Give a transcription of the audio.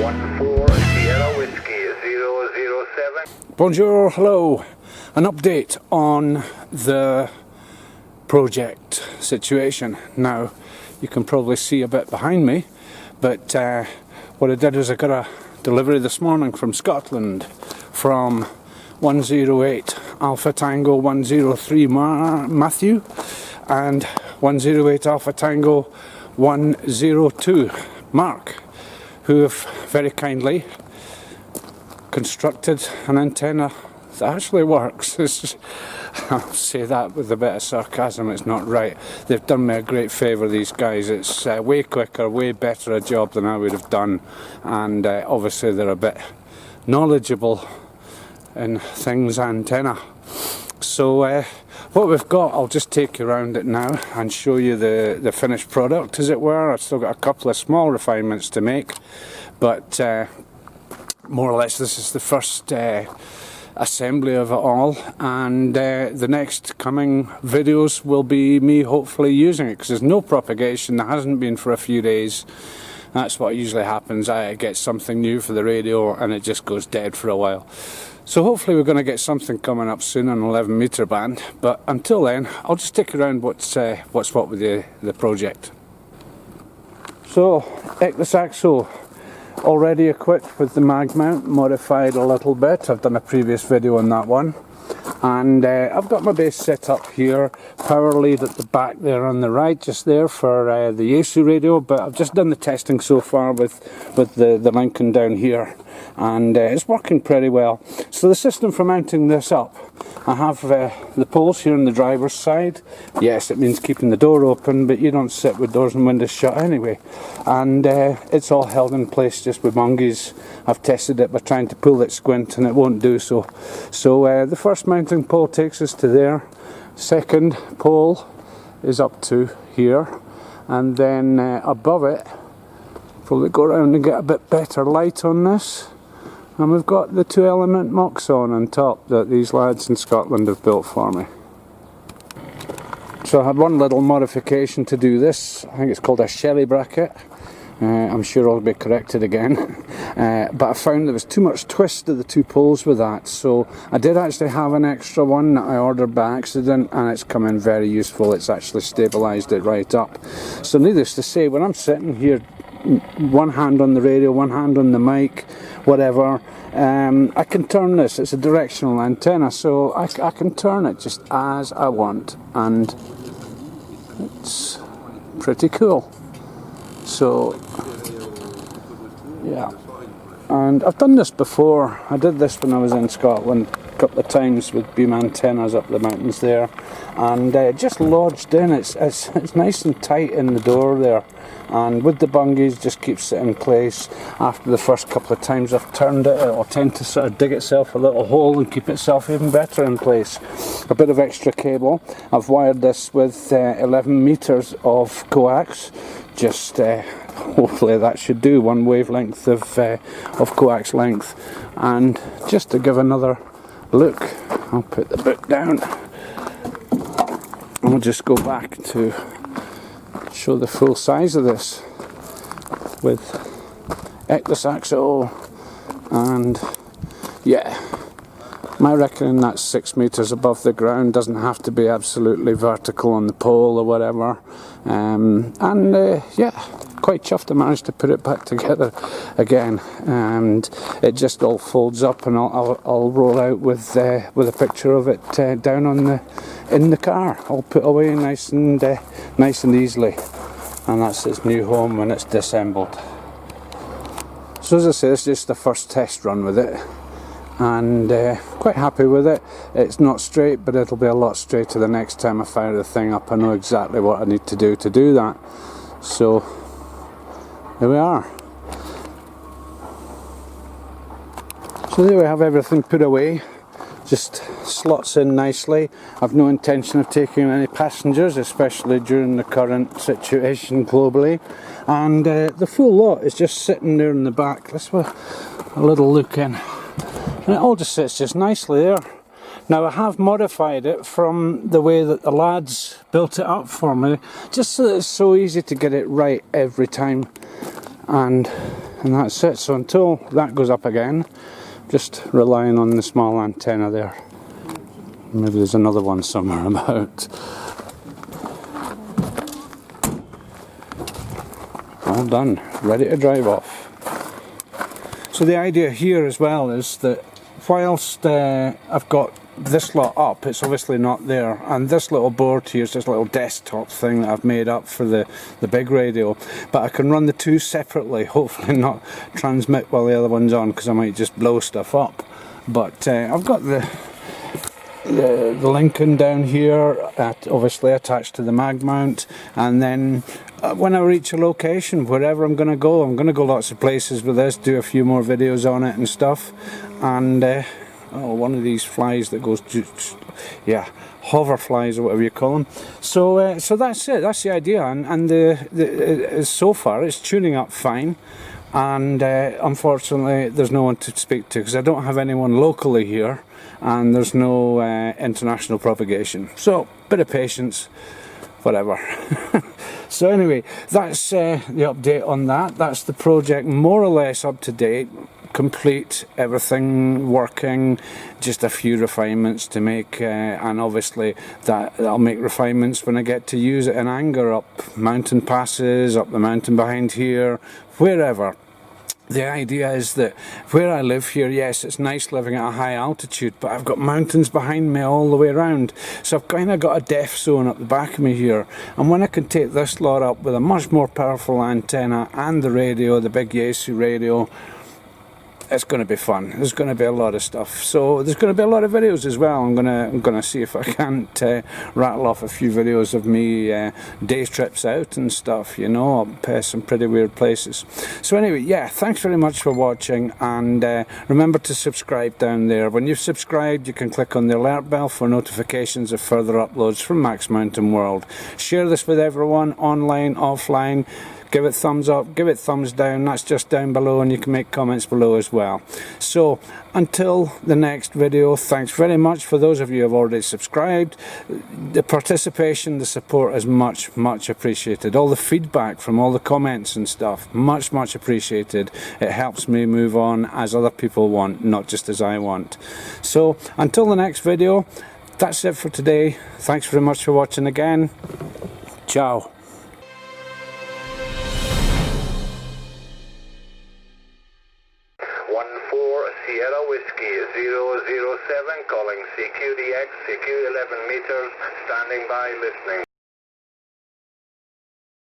Sierra Whiskey 007. Bonjour, hello. An update on the project situation. Now, you can probably see a bit behind me, but what I did is I got a delivery this morning from Scotland from 108 Alpha Tango 103 Matthew and 108 Alpha Tango 102 Mark, who have very kindly constructed an antenna that actually works. I'll say that with a bit of sarcasm, it's not right. They've done me a great favour, these guys. It's way quicker, way better a job than I would have done, and obviously they're a bit knowledgeable in things antenna. So what we've got, I'll just take you around it now and show you the finished product, as it were. I've still got a couple of small refinements to make, but more or less this is the first assembly of it all, and the next coming videos will be me hopefully using it, because there's no propagation. There hasn't been for a few days. That's what usually happens. I get something new for the radio and it just goes dead for a while. So hopefully we're going to get something coming up soon on 11 meter band, but until then I'll just take around what's what with the project. So Ectosaxo, already equipped with the mag mount, modified a little bit. I've done a previous video on that one, and I've got my base set up here, power lead at the back there on the right, just there for the Yaesu radio, but I've just done the testing so far with the Lincoln down here, and it's working pretty well. So the system for mounting this up, I have the poles here on the driver's side. Yes, it means keeping the door open, but you don't sit with doors and windows shut anyway. And it's all held in place just with bungees. I've tested it by trying to pull it squint and it won't do so. So the first mounting pole takes us to there. Second pole is up to here. And then above it, probably go around and get a bit better light on this. And we've got the 2-element Moxon on top that these lads in Scotland have built for me. So I had one little modification to do this. I think it's called a Shelley bracket. I'm sure I'll be corrected again. But I found there was too much twist to the two poles with that. So I did actually have an extra one that I ordered by accident, and it's come in very useful. It's actually stabilised it right up. So needless to say, when I'm sitting here, one hand on the radio, one hand on the mic, whatever, I can turn this. It's a directional antenna, so I can turn it just as I want, and it's pretty cool. So yeah, and I've done this before. I did this when I was in Scotland a couple of times with beam antennas up the mountains there, and it just lodged in. It's nice and tight in the door there, and with the bungees just keeps it in place. After the first couple of times I've turned it, it'll tend to sort of dig itself a little hole and keep itself even better in place. A bit of extra cable. I've wired this with 11 meters of coax. Just hopefully that should do, one wavelength of coax length. And just to give another look, I'll put the book down. I'll just go back to show the full size of this with Ectosaxo, and yeah, my reckoning that's 6 meters above the ground. Doesn't have to be absolutely vertical on the pole or whatever, yeah, quite chuffed I managed to put it back together again, and it just all folds up, and I'll roll out with a picture of it down on in the car, all put away nice and easily, and that's its new home when it's disassembled. So as I say, this is just the first test run with it, and quite happy with it. It's not straight, but it'll be a lot straighter the next time I fire the thing up. I know exactly what I need to do that. So there we are. So there we have everything put away. Just slots in nicely. I've no intention of taking any passengers, especially during the current situation globally. And the full lot is just sitting there in the back. Let's have a little look in. And it all just sits just nicely there. Now I have modified it from the way that the lads built it up for me, just so that it's so easy to get it right every time. And and that's it. So until that goes up again, just relying on the small antenna there. Maybe there's another one somewhere about. All done, ready to drive off. So the idea here as well is that whilst I've got this lot up, it's obviously not there, and this little board here is just a little desktop thing that I've made up for the big radio, but I can run the two separately, hopefully not transmit while the other one's on, because I might just blow stuff up. But I've got the Lincoln down here, obviously attached to the mag mount, and then when I reach a location, wherever I'm going to go lots of places with this, do a few more videos on it and stuff, and one of these flies that goes, yeah, hover flies or whatever you call them. So so that's it, that's the idea, and so far it's tuning up fine. And unfortunately there's no one to speak to, because I don't have anyone locally here, and there's no international propagation. So, bit of patience, whatever. So anyway, that's the update on that. That's the project more or less up to date, complete, everything working, just a few refinements to make, and obviously I'll make refinements when I get to use it in anger, up mountain passes, up the mountain behind here, wherever. The idea is that where I live here, yes, it's nice living at a high altitude, but I've got mountains behind me all the way around, so I've kind of got a death zone up the back of me here. And when I can take this lot up with a much more powerful antenna and the radio, the big Yaesu radio, it's going to be fun. There's going to be a lot of stuff. So there's going to be a lot of videos as well. I'm gonna see if I can't rattle off a few videos of me day trips out and stuff, you know, up some pretty weird places. So anyway, yeah, thanks very much for watching, and remember to subscribe down there. When you've subscribed, you can click on the alert bell for notifications of further uploads from Max Mountain World. Share this with everyone, online, offline. Give it thumbs up, give it thumbs down, that's just down below, and you can make comments below as well. So until the next video, thanks very much for those of you who have already subscribed. The participation, the support is much appreciated. All the feedback from all the comments and stuff, much appreciated. It helps me move on as other people want, not just as I want. So until the next video, that's it for today. Thanks very much for watching again. Ciao. 14 Sierra Whiskey 007 calling CQDX, CQ 11 meters, standing by listening.